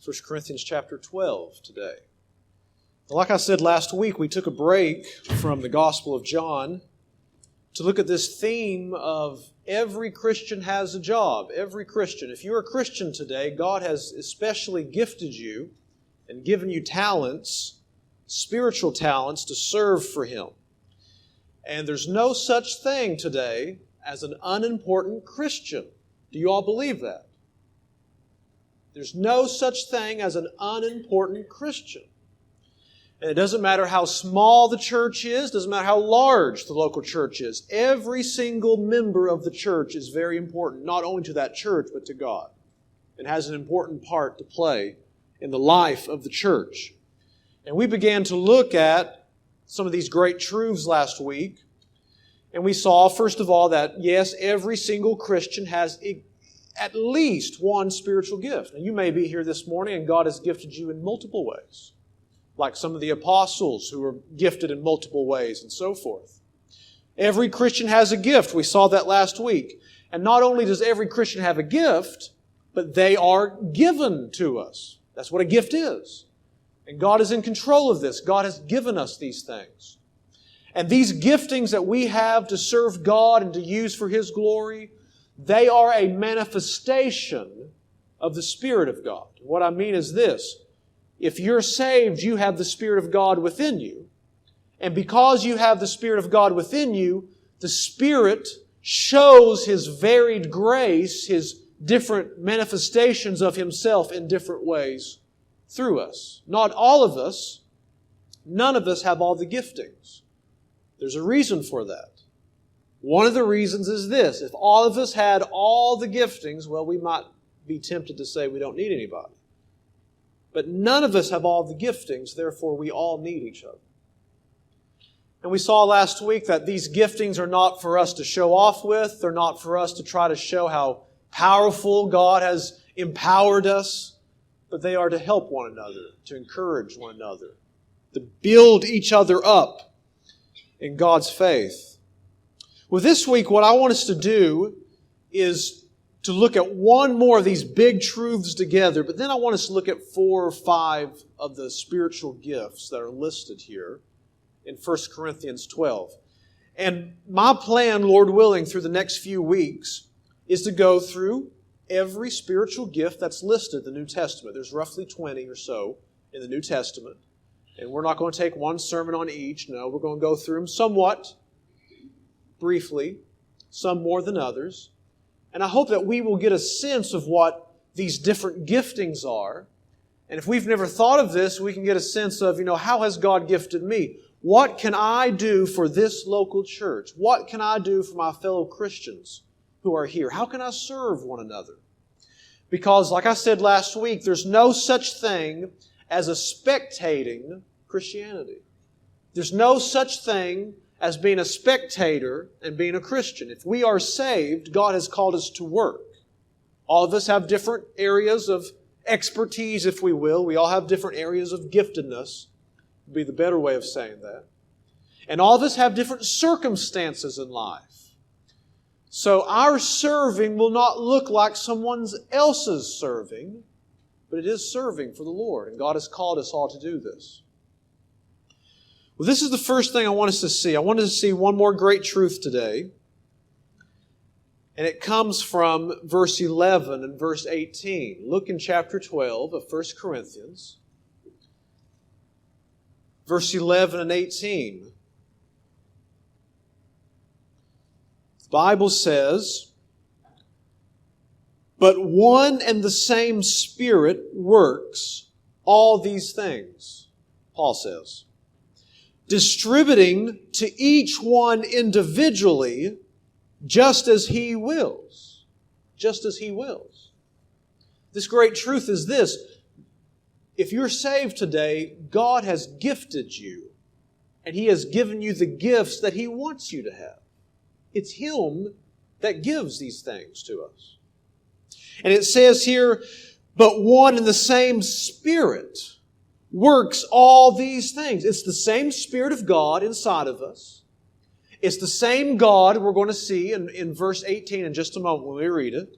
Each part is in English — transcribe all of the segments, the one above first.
1 Corinthians chapter 12 today. Like I said last week, we took a break from the Gospel of John to look at this theme of every Christian has a job. Every Christian. If you're a Christian today, God has especially gifted you and given you talents, spiritual talents, to serve for Him. And there's no such thing today as an unimportant Christian. Do you all believe that? There's no such thing as an unimportant Christian. And it doesn't matter how small the church is, doesn't matter how large the local church is. Every single member of the church is very important, not only to that church, but to God. And has an important part to play in the life of the church. And we began to look at some of these great truths last week. And we saw, first of all, that yes, every single Christian has at least one spiritual gift. Now, you may be here this morning and God has gifted you in multiple ways, like some of the apostles who were gifted in multiple ways and so forth. Every Christian has a gift. We saw that last week. And not only does every Christian have a gift, but they are given to us. That's what a gift is. And God is in control of this. God has given us these things. And these giftings that we have to serve God and to use for His glory, they are a manifestation of the Spirit of God. What I mean is this. If you're saved, you have the Spirit of God within you. And because you have the Spirit of God within you, the Spirit shows His varied grace, His different manifestations of Himself in different ways through us. Not all of us, none of us have all the giftings. There's a reason for that. One of the reasons is this. If all of us had all the giftings, well, we might be tempted to say we don't need anybody. But none of us have all the giftings, therefore we all need each other. And we saw last week that these giftings are not for us to show off with. They're not for us to try to show how powerful God has empowered us. But they are to help one another, to encourage one another, to build each other up in God's faith. Well, this week what I want us to do is to look at one more of these big truths together, but then I want us to look at 4 or 5 of the spiritual gifts that are listed here in 1 Corinthians 12. And my plan, Lord willing, through the next few weeks is to go through every spiritual gift that's listed in the New Testament. There's roughly 20 or so in the New Testament. And we're not going to take one sermon on each. No, we're going to go through them somewhat briefly, some more than others. And I hope that we will get a sense of what these different giftings are. And if we've never thought of this, we can get a sense of, how has God gifted me? What can I do for this local church? What can I do for my fellow Christians who are here? How can I serve one another? Because, like I said last week, there's no such thing as a spectating Christianity. There's no such thing as being a spectator and being a Christian. If we are saved, God has called us to work. All of us have different areas of expertise, if we will. We all have different areas of giftedness, would be the better way of saying that. And all of us have different circumstances in life. So our serving will not look like someone else's serving, but it is serving for the Lord. And God has called us all to do this. Well, this is the first thing I want us to see. I want us to see one more great truth today. And it comes from verse 11 and verse 18. Look in chapter 12 of 1 Corinthians. Verse 11 and 18. The Bible says, "But one and the same Spirit works all these things," Paul says, "distributing to each one individually just as He wills." Just as He wills. This great truth is this. If you're saved today, God has gifted you. And He has given you the gifts that He wants you to have. It's Him that gives these things to us. And it says here, "But one and the same Spirit works all these things." It's the same Spirit of God inside of us. It's the same God we're going to see in verse 18 in just a moment when we read it.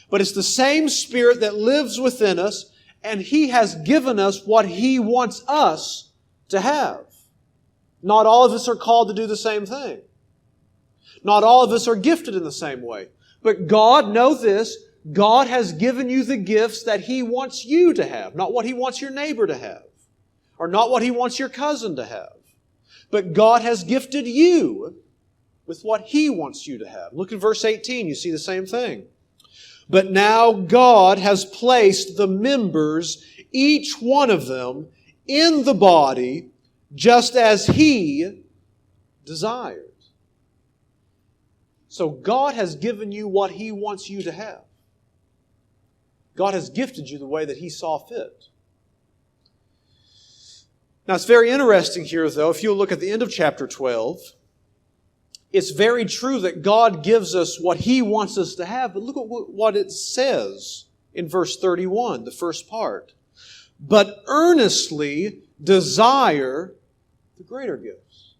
But it's the same Spirit that lives within us And He has given us what He wants us to have. Not all of us are called to do the same thing. Not all of us are gifted in the same way. But God, know this, God has given you the gifts that He wants you to have, not what He wants your neighbor to have, or not what He wants your cousin to have. But God has gifted you with what He wants you to have. Look at verse 18, you see the same thing. But now God has placed the members, each one of them, in the body, just as He desired. So God has given you what He wants you to have. God has gifted you the way that He saw fit. Now it's very interesting here, though, if you'll look at the end of chapter 12, it's very true that God gives us what He wants us to have, but look at what it says in verse 31, the first part. But earnestly desire the greater gifts.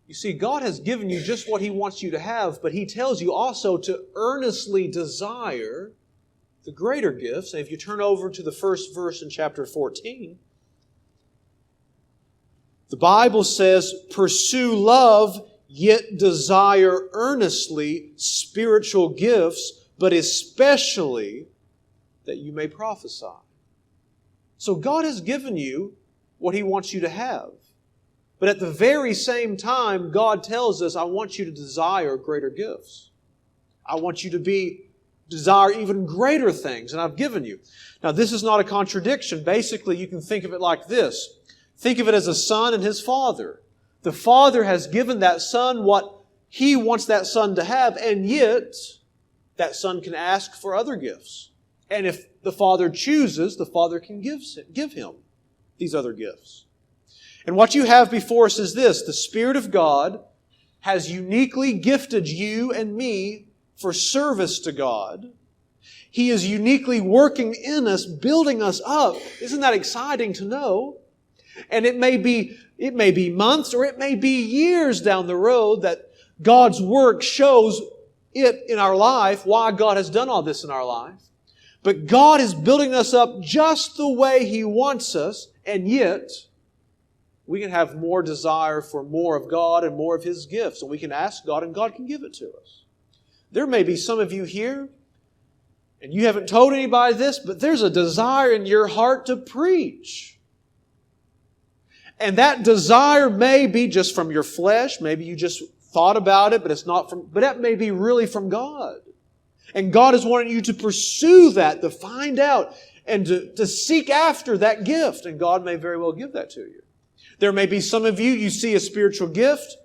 You see, God has given you just what He wants you to have, but He tells you also to earnestly desire the greater gifts. And if you turn over to the first verse in chapter 14, the Bible says, pursue love, yet desire earnestly spiritual gifts, but especially that you may prophesy. So God has given you what He wants you to have. But at the very same time, God tells us, I want you to desire greater gifts. I want you to desire even greater things than I've given you. Now, this is not a contradiction. Basically, you can think of it like this. Think of it as a son and his father. The father has given that son what he wants that son to have, and yet that son can ask for other gifts. And if the father chooses, the father can give him these other gifts. And what you have before us is this. The Spirit of God has uniquely gifted you and me for service to God. He is uniquely working in us, building us up. Isn't that exciting to know? And it may be months or it may be years down the road that God's work shows it in our life, why God has done all this in our life. But God is building us up just the way He wants us, and yet we can have more desire for more of God and more of His gifts. And we can ask God, and God can give it to us. There may be some of you here, and you haven't told anybody this, but there's a desire in your heart to preach. And that desire may be just from your flesh. Maybe you just thought about it, but that may be really from God. And God is wanting you to pursue that, to find out, and to seek after that gift. And God may very well give that to you. There may be some of you see a spiritual gift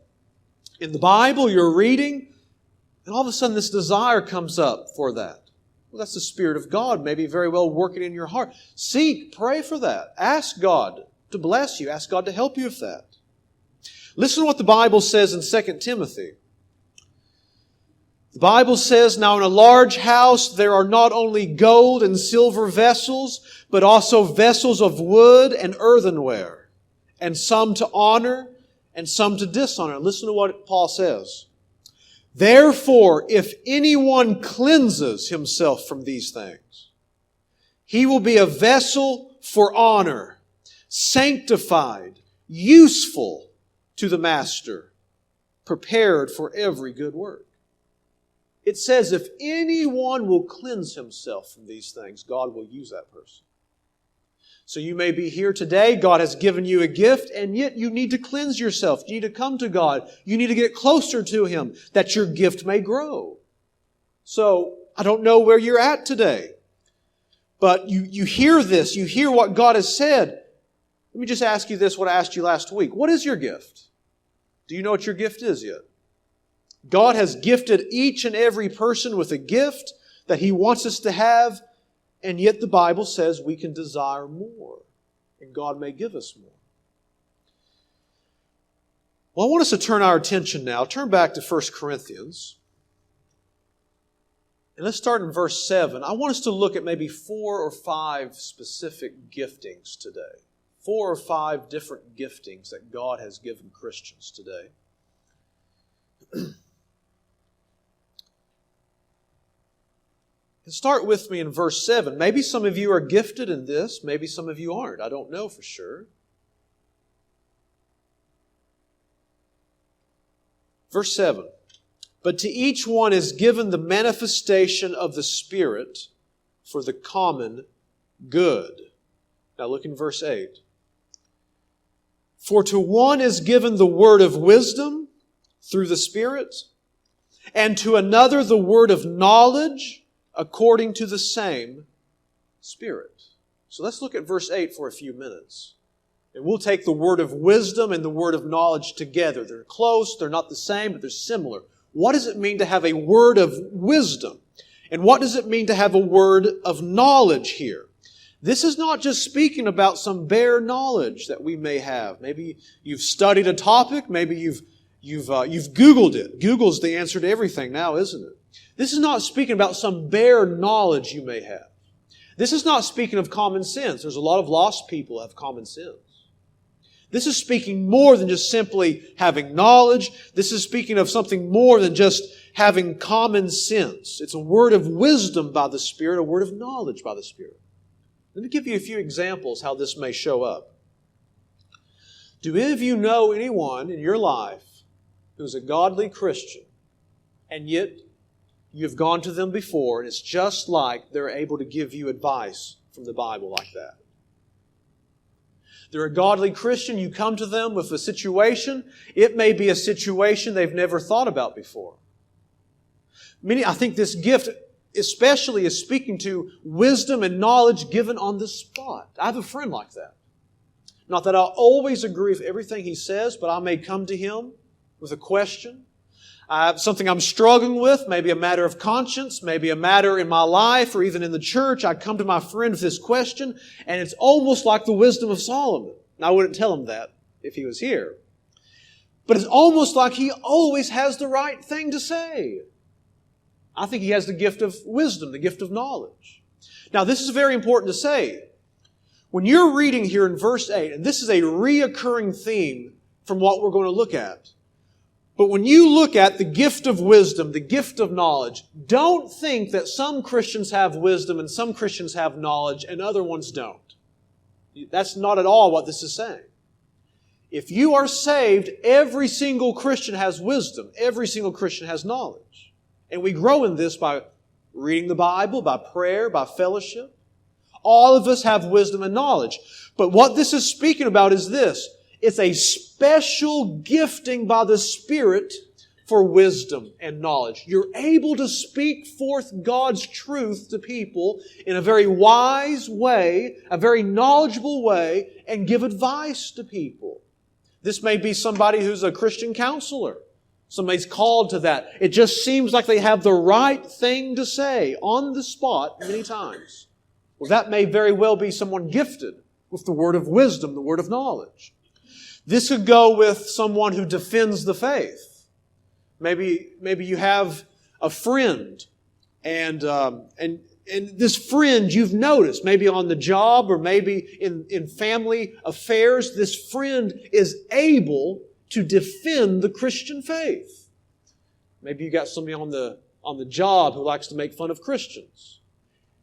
in the Bible, you're reading, and all of a sudden this desire comes up for that. Well, that's the Spirit of God maybe very well working in your heart. Seek, pray for that. Ask God to bless you. Ask God to help you with that. Listen to what the Bible says in 2 Timothy. The Bible says, now in a large house there are not only gold and silver vessels, but also vessels of wood and earthenware, and some to honor and some to dishonor. Listen to what Paul says. Therefore, if anyone cleanses himself from these things, he will be a vessel for honor, sanctified, useful to the master, prepared for every good work. It says if anyone will cleanse himself from these things, God will use that person. So you may be here today, God has given you a gift, and yet you need to cleanse yourself. You need to come to God. You need to get closer to Him, that your gift may grow. So, I don't know where you're at today, but you hear this, you hear what God has said. Let me just ask you this, what I asked you last week. What is your gift? Do you know what your gift is yet? God has gifted each and every person with a gift that He wants us to have, and yet the Bible says we can desire more, and God may give us more. Well, I want us to turn our attention now. Turn back to 1 Corinthians. And let's start in verse 7. I want us to look at maybe 4 or 5 specific giftings today. 4 or 5 different giftings that God has given Christians today. Start with me in verse 7. Maybe some of you are gifted in this. Maybe some of you aren't. I don't know for sure. Verse 7. But to each one is given the manifestation of the Spirit for the common good. Now look in verse 8. For to one is given the word of wisdom through the Spirit, and to another the word of knowledge according to the same Spirit. So let's look at verse 8 for a few minutes. And we'll take the word of wisdom and the word of knowledge together. They're close, they're not the same, but they're similar. What does it mean to have a word of wisdom? And what does it mean to have a word of knowledge here? This is not just speaking about some bare knowledge that we may have. Maybe you've studied a topic, maybe you've Googled it. Google's the answer to everything now, isn't it? This is not speaking about some bare knowledge you may have. This is not speaking of common sense. There's a lot of lost people who have common sense. This is speaking more than just simply having knowledge. This is speaking of something more than just having common sense. It's a word of wisdom by the Spirit, a word of knowledge by the Spirit. Let me give you a few examples how this may show up. Do any of you know anyone in your life who's a godly Christian, and yet you've gone to them before, and it's just like they're able to give you advice from the Bible like that? They're a godly Christian, you come to them with a situation. It may be a situation they've never thought about before. I think this gift especially is speaking to wisdom and knowledge given on the spot. I have a friend like that. Not that I always agree with everything he says, but I may come to him with a question. Something I'm struggling with, maybe a matter of conscience, maybe a matter in my life or even in the church. I come to my friend with this question, and it's almost like the wisdom of Solomon. Now, I wouldn't tell him that if he was here. But it's almost like he always has the right thing to say. I think he has the gift of wisdom, the gift of knowledge. Now, this is very important to say. When you're reading here in verse 8, and this is a reoccurring theme from what we're going to look at, but when you look at the gift of wisdom, the gift of knowledge, don't think that some Christians have wisdom and some Christians have knowledge and other ones don't. That's not at all what this is saying. If you are saved, every single Christian has wisdom. Every single Christian has knowledge. And we grow in this by reading the Bible, by prayer, by fellowship. All of us have wisdom and knowledge. But what this is speaking about is this. It's a special gifting by the Spirit for wisdom and knowledge. You're able to speak forth God's truth to people in a very wise way, a very knowledgeable way, and give advice to people. This may be somebody who's a Christian counselor. Somebody's called to that. It just seems like they have the right thing to say on the spot many times. Well, that may very well be someone gifted with the word of wisdom, the word of knowledge. This could go with someone who defends the faith. Maybe you have a friend, and this friend you've noticed, maybe on the job or maybe in family affairs, this friend is able to defend the Christian faith. Maybe you got somebody on the job who likes to make fun of Christians.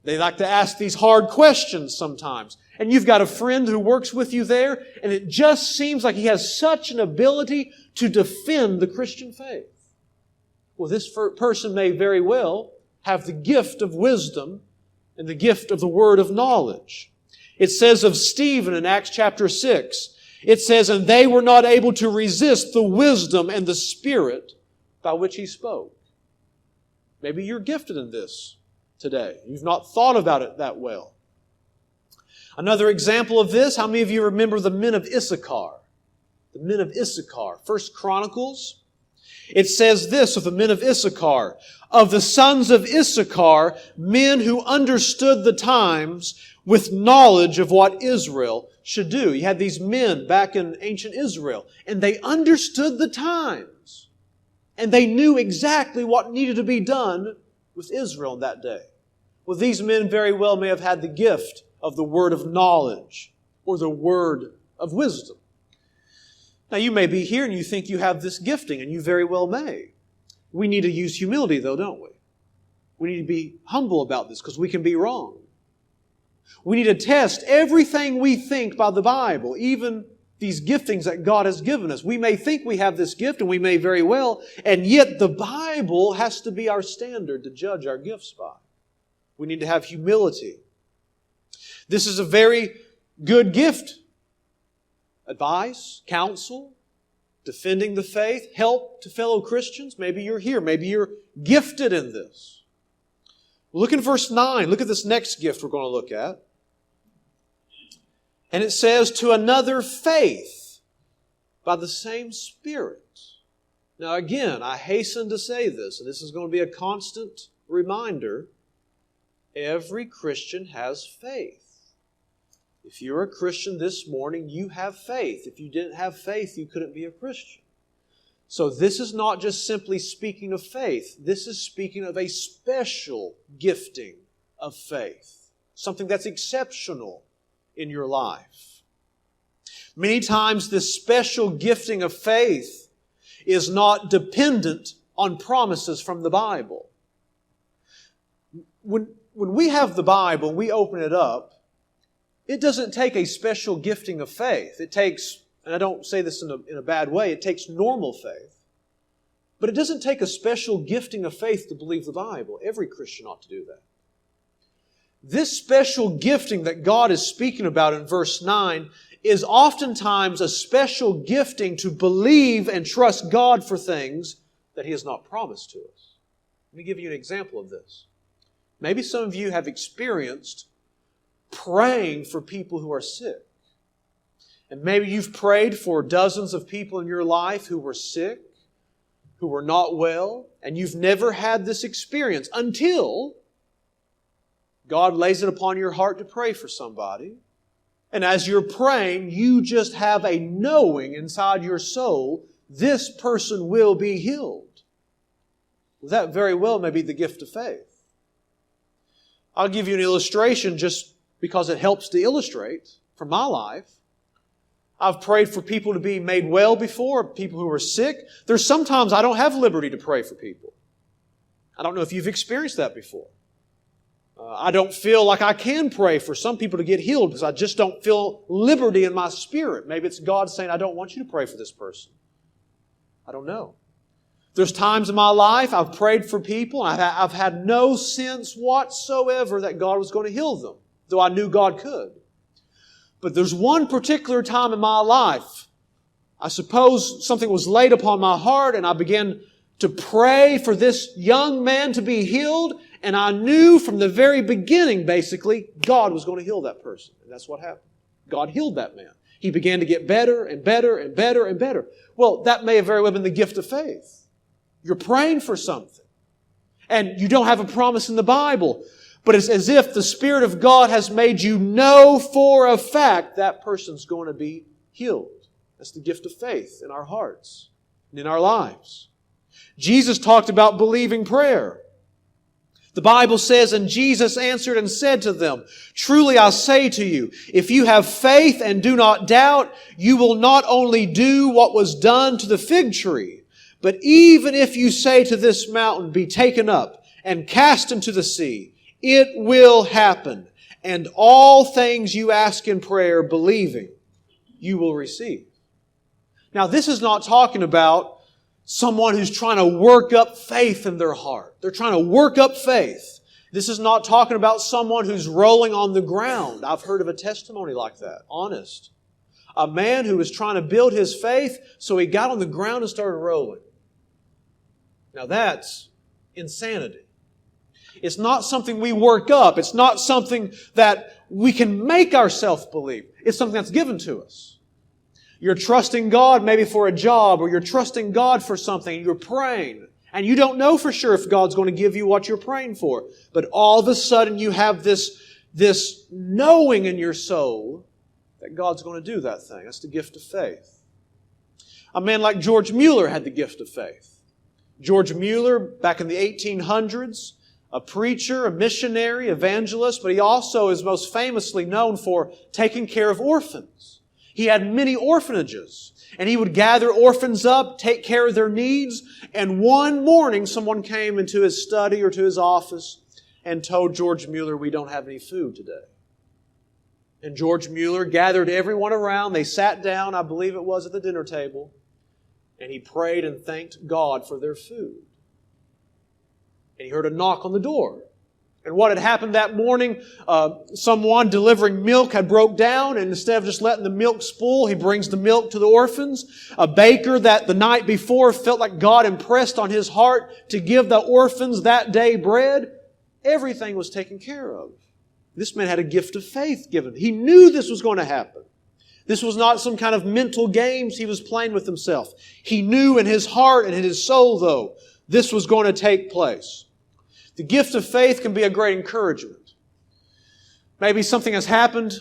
They like to ask these hard questions sometimes. And you've got a friend who works with you there, and it just seems like he has such an ability to defend the Christian faith. Well, this person may very well have the gift of wisdom and the gift of the word of knowledge. It says of Stephen in Acts chapter 6, it says, and they were not able to resist the wisdom and the spirit by which he spoke. Maybe you're gifted in this today. You've not thought about it that well. Another example of this, how many of you remember the men of Issachar? The men of Issachar. 1 Chronicles. It says this of the men of Issachar. Of the sons of Issachar, men who understood the times with knowledge of what Israel should do. You had these men back in ancient Israel, and they understood the times. And they knew exactly what needed to be done with Israel in that day. Well, these men very well may have had the gift of the word of knowledge or the word of wisdom. Now, you may be here and you think you have this gifting, and you very well may. We need to use humility, though, don't we? We need to be humble about this because we can be wrong. We need to test everything we think by the Bible, even these giftings that God has given us. We may think we have this gift, and we may very well, and yet the Bible has to be our standard to judge our gifts by. We need to have humility. This is a very good gift. Advice, counsel, defending the faith, help to fellow Christians. Maybe you're here. Maybe you're gifted in this. Look in verse 9. Look at this next gift we're going to look at. And it says, to another faith by the same Spirit. Now again, I hasten to say this, and this is going to be a constant reminder. Every Christian has faith. If you're a Christian this morning, you have faith. If you didn't have faith, you couldn't be a Christian. So this is not just simply speaking of faith. This is speaking of a special gifting of faith. Something that's exceptional in your life. Many times this special gifting of faith is not dependent on promises from the Bible. When we have the Bible, we open it up, it doesn't take a special gifting of faith. It takes, and I don't say this in a bad way, it takes normal faith. But it doesn't take a special gifting of faith to believe the Bible. Every Christian ought to do that. This special gifting that God is speaking about in verse 9 is oftentimes a special gifting to believe and trust God for things that He has not promised to us. Let me give you an example of this. Maybe some of you have experienced praying for people who are sick. And maybe you've prayed for dozens of people in your life who were sick, who were not well, and you've never had this experience until God lays it upon your heart to pray for somebody. And as you're praying, you just have a knowing inside your soul, this person will be healed. Well, that very well may be the gift of faith. I'll give you an illustration just because it helps to illustrate from my life. I've prayed for people to be made well before, people who are sick. There's sometimes I don't have liberty to pray for people. I don't know if you've experienced that before. I don't feel like I can pray for some people to get healed because I just don't feel liberty in my spirit. Maybe it's God saying, I don't want you to pray for this person. I don't know. There's times in my life I've prayed for people and I've had no sense whatsoever that God was going to heal them, though I knew God could. But there's one particular time in my life, I suppose something was laid upon my heart and I began to pray for this young man to be healed. And I knew from the very beginning, basically, God was going to heal that person. And that's what happened. God healed that man. He began to get better and better and better and better. Well, that may have very well been the gift of faith. You're praying for something. And you don't have a promise in the Bible. But it's as if the Spirit of God has made you know for a fact that person's going to be healed. That's the gift of faith in our hearts and in our lives. Jesus talked about believing prayer. The Bible says, and Jesus answered and said to them, truly I say to you, if you have faith and do not doubt, you will not only do what was done to the fig tree, but even if you say to this mountain, be taken up and cast into the sea, it will happen. And all things you ask in prayer, believing, you will receive. Now, this is not talking about someone who's trying to work up faith in their heart. They're trying to work up faith. This is not talking about someone who's rolling on the ground. I've heard of a testimony like that, honest. A man who was trying to build his faith, so he got on the ground and started rolling. Now that's insanity. It's not something we work up. It's not something that we can make ourselves believe. It's something that's given to us. You're trusting God maybe for a job, or you're trusting God for something, and you're praying. And you don't know for sure if God's going to give you what you're praying for. But all of a sudden you have this knowing in your soul that God's going to do that thing. That's the gift of faith. A man like George Mueller had the gift of faith. George Mueller, back in the 1800s, a preacher, a missionary, evangelist, but he also is most famously known for taking care of orphans. He had many orphanages, and he would gather orphans up, take care of their needs, and one morning someone came into his study or to his office and told George Mueller, "We don't have any food today." And George Mueller gathered everyone around. They sat down, I believe it was at the dinner table, and he prayed and thanked God for their food. And he heard a knock on the door. And what had happened that morning, someone delivering milk had broke down, and instead of just letting the milk spoil, he brings the milk to the orphans. A baker that the night before felt like God impressed on his heart to give the orphans that day bread. Everything was taken care of. This man had a gift of faith given. He knew this was going to happen. This was not some kind of mental games he was playing with himself. He knew in his heart and in his soul, though, this was going to take place. The gift of faith can be a great encouragement. Maybe something has happened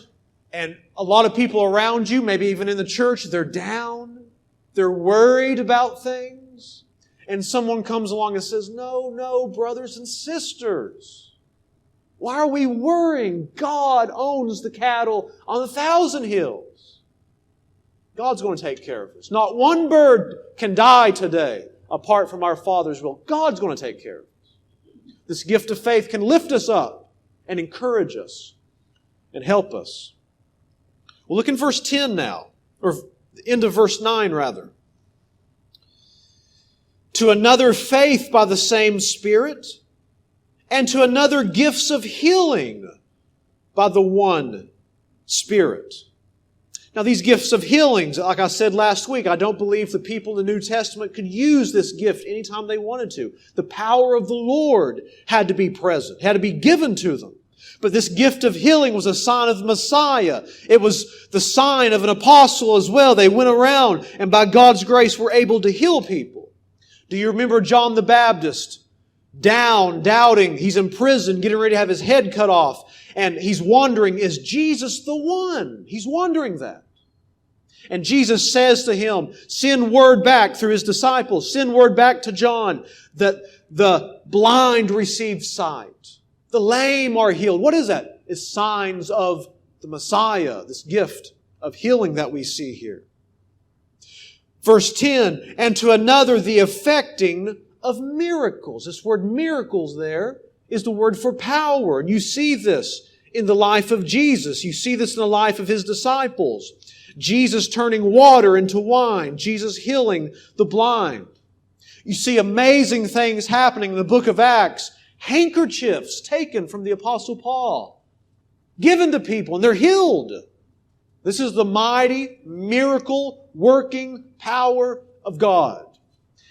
and a lot of people around you, maybe even in the church, they're down. They're worried about things. And someone comes along and says, no, brothers and sisters. Why are we worrying? God owns the cattle on 1,000 hills. God's going to take care of us. Not one bird can die today apart from our Father's will. God's going to take care of us. This gift of faith can lift us up and encourage us and help us. We'll look in verse 10 now, or end of verse 9 rather. To another faith by the same Spirit, and to another gifts of healing by the one Spirit. Now these gifts of healings, like I said last week, I don't believe the people in the New Testament could use this gift anytime they wanted to. The power of the Lord had to be present, had to be given to them. But this gift of healing was a sign of the Messiah. It was the sign of an apostle as well. They went around and by God's grace were able to heal people. Do you remember John the Baptist? Down, doubting, he's in prison, getting ready to have his head cut off. And he's wondering, is Jesus the one? He's wondering that. And Jesus says to him, send word back through his disciples, send word back to John that the blind receive sight. The lame are healed. What is that? It's signs of the Messiah, this gift of healing that we see here. Verse 10, and to another the effecting of miracles. This word miracles there is the word for power. And you see this in the life of Jesus. You see this in the life of His disciples. Jesus turning water into wine. Jesus healing the blind. You see amazing things happening in the book of Acts. Handkerchiefs taken from the Apostle Paul, given to people, and they're healed. This is the mighty, miracle, working power of God.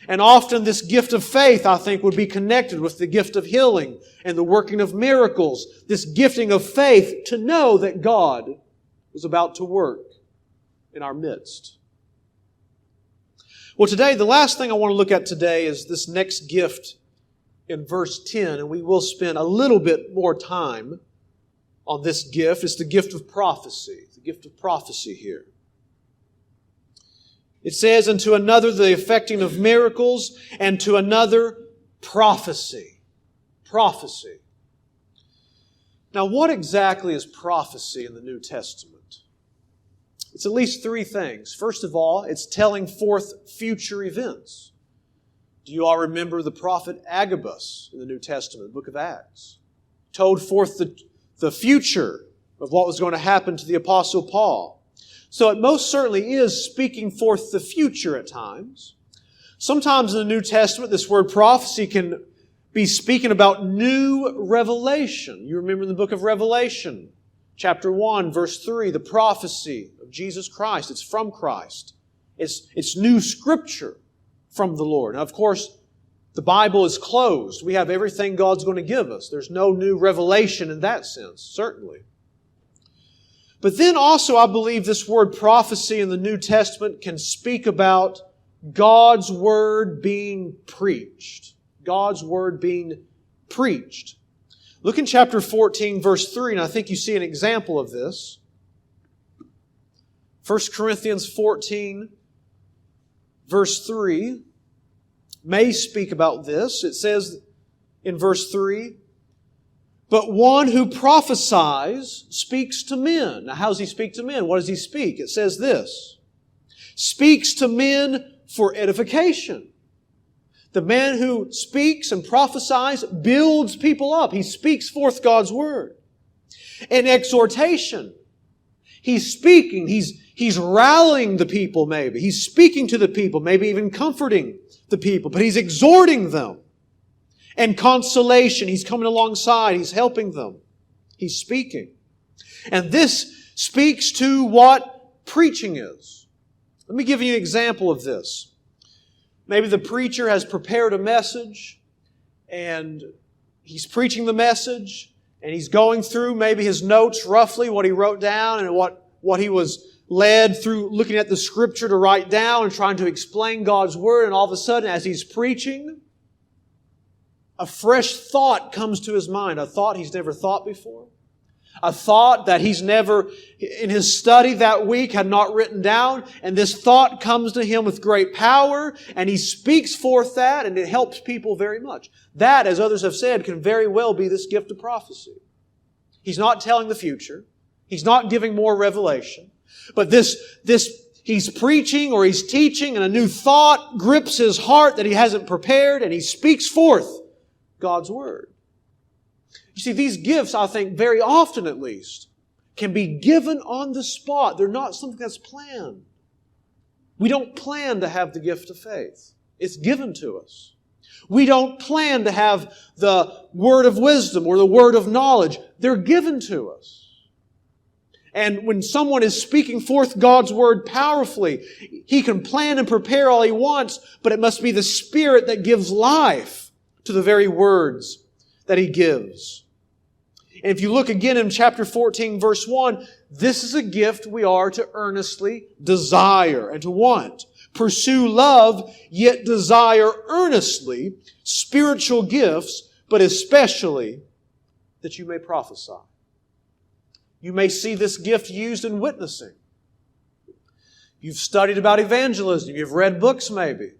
And often this gift of faith, I think, would be connected with the gift of healing and the working of miracles. This gifting of faith to know that God was about to work in our midst. Well, today, the last thing I want to look at today is this next gift in verse 10, and we will spend a little bit more time on this gift. It's the gift of prophecy. The gift of prophecy here. It says, and to another the effecting of miracles, and to another prophecy. Prophecy. Now, what exactly is prophecy in the New Testament? It's at least three things. First of all, it's telling forth future events. Do you all remember the prophet Agabus in the New Testament, the book of Acts? Told forth the future of what was going to happen to the Apostle Paul. So it most certainly is speaking forth the future at times. Sometimes in the New Testament, this word prophecy can be speaking about new revelation. You remember in the book of Revelation, chapter 1, verse 3, the prophecy of Jesus Christ. It's from Christ. It's new scripture from the Lord. Now, of course, the Bible is closed. We have everything God's going to give us. There's no new revelation in that sense, certainly. But then also, I believe this word prophecy in the New Testament can speak about God's Word being preached. God's Word being preached. Look in chapter 14, verse 3, and I think you see an example of this. 1 Corinthians 14, verse 3, may speak about this. It says in verse 3, But one who prophesies speaks to men. Now, how does he speak to men? What does he speak? It says this: speaks to men for edification. The man who speaks and prophesies builds people up. He speaks forth God's Word. And exhortation. He's speaking. He's rallying the people maybe. He's speaking to the people, maybe even comforting the people. But he's exhorting them. And consolation. He's coming alongside. He's helping them. He's speaking. And this speaks to what preaching is. Let me give you an example of this. Maybe the preacher has prepared a message and he's preaching the message and he's going through maybe his notes, roughly what he wrote down and what he was led through looking at the Scripture to write down and trying to explain God's Word. And all of a sudden, as he's preaching, a fresh thought comes to his mind, a thought he's never thought before. A thought that he's never, in his study that week, had not written down. And this thought comes to him with great power, and he speaks forth that, and it helps people very much. That, as others have said, can very well be this gift of prophecy. He's not telling the future. He's not giving more revelation. But he's preaching or he's teaching, and a new thought grips his heart that he hasn't prepared, and he speaks forth God's Word. You see, these gifts, I think, very often at least, can be given on the spot. They're not something that's planned. We don't plan to have the gift of faith. It's given to us. We don't plan to have the word of wisdom or the word of knowledge. They're given to us. And when someone is speaking forth God's Word powerfully, he can plan and prepare all he wants, but it must be the Spirit that gives life to the very words that He gives. And if you look again in chapter 14, verse 1, this is a gift we are to earnestly desire and to want. Pursue love, yet desire earnestly spiritual gifts, but especially that you may prophesy. You may see this gift used in witnessing. You've studied about evangelism. You've read books maybe.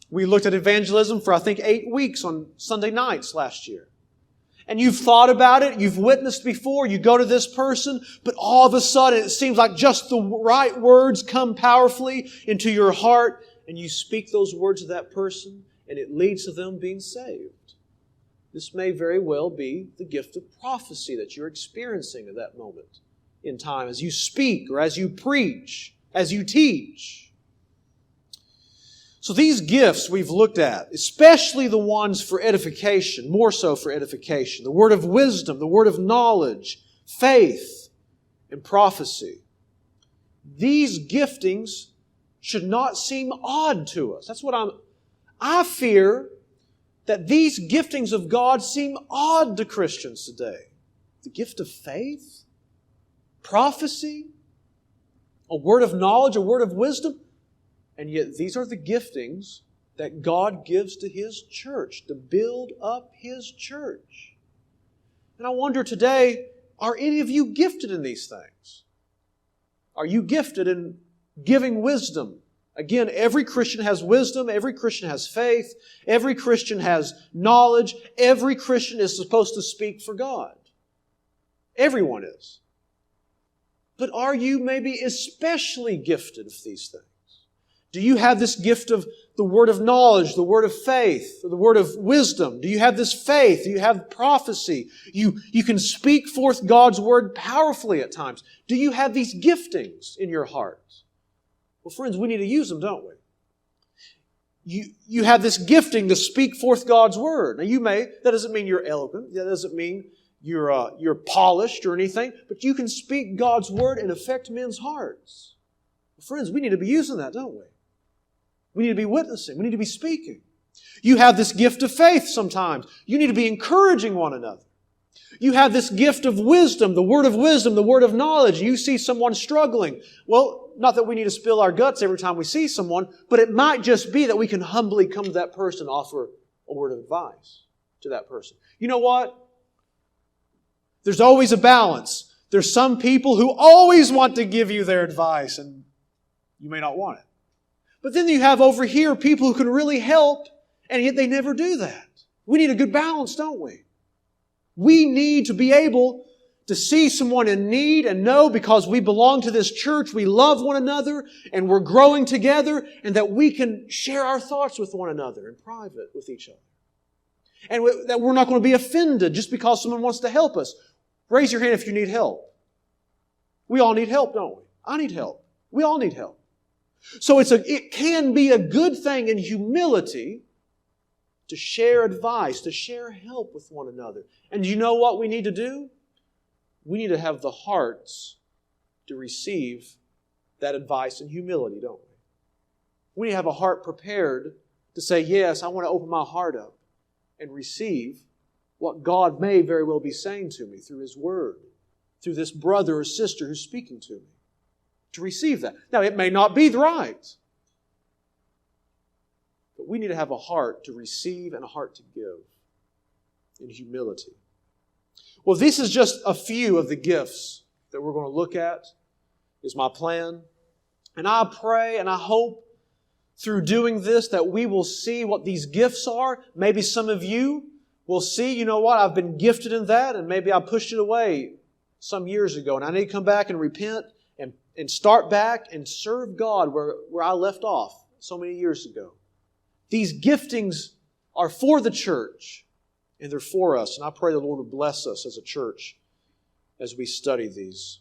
We looked at evangelism for, I think, 8 weeks on Sunday nights last year. And you've thought about it, you've witnessed before, you go to this person, but all of a sudden it seems like just the right words come powerfully into your heart, and you speak those words to that person, and it leads to them being saved. This may very well be the gift of prophecy that you're experiencing at that moment in time as you speak or as you preach, as you teach. So these gifts we've looked at, especially the ones for edification, more so for edification, the word of wisdom, the word of knowledge, faith, and prophecy. These giftings should not seem odd to us. That's what I fear that these giftings of God seem odd to Christians today. The gift of faith, prophecy, a word of knowledge, a word of wisdom. And yet these are the giftings that God gives to His church, to build up His church. And I wonder today, are any of you gifted in these things? Are you gifted in giving wisdom? Again, every Christian has wisdom, every Christian has faith, every Christian has knowledge, every Christian is supposed to speak for God. Everyone is. But are you maybe especially gifted of these things? Do you have this gift of the word of knowledge, the word of faith, the word of wisdom? Do you have this faith? Do you have prophecy? You can speak forth God's word powerfully at times. Do you have these giftings in your heart? Well, friends, we need to use them, don't we? You have this gifting to speak forth God's word. Now, that doesn't mean you're eloquent. That doesn't mean you're polished or anything. But you can speak God's word and affect men's hearts. Well, friends, we need to be using that, don't we? We need to be witnessing. We need to be speaking. You have this gift of faith sometimes. You need to be encouraging one another. You have this gift of wisdom, the word of knowledge. You see someone struggling. Well, not that we need to spill our guts every time we see someone, but it might just be that we can humbly come to that person and offer a word of advice to that person. You know what? There's always a balance. There's some people who always want to give you their advice, and you may not want it. But then you have over here people who can really help, and yet they never do that. We need a good balance, don't we? We need to be able to see someone in need and know because we belong to this church, we love one another and we're growing together, and that we can share our thoughts with one another in private with each other. And that we're not going to be offended just because someone wants to help us. Raise your hand if you need help. We all need help, don't we? I need help. We all need help. So it can be a good thing in humility to share advice, to share help with one another. And you know what we need to do? We need to have the hearts to receive that advice in humility, don't we? We need to have a heart prepared to say, yes, I want to open my heart up and receive what God may very well be saying to me through His Word, through this brother or sister who's speaking to me. To receive that. Now, it may not be right, but we need to have a heart to receive and a heart to give in humility. Well, this is just a few of the gifts that we're going to look at, is my plan. And I pray and I hope through doing this that we will see what these gifts are. Maybe some of you will see, you know what, I've been gifted in that, and maybe I pushed it away some years ago, and I need to come back and repent and start back and serve God where I left off so many years ago. These giftings are for the church, and they're for us. And I pray the Lord will bless us as a church as we study these.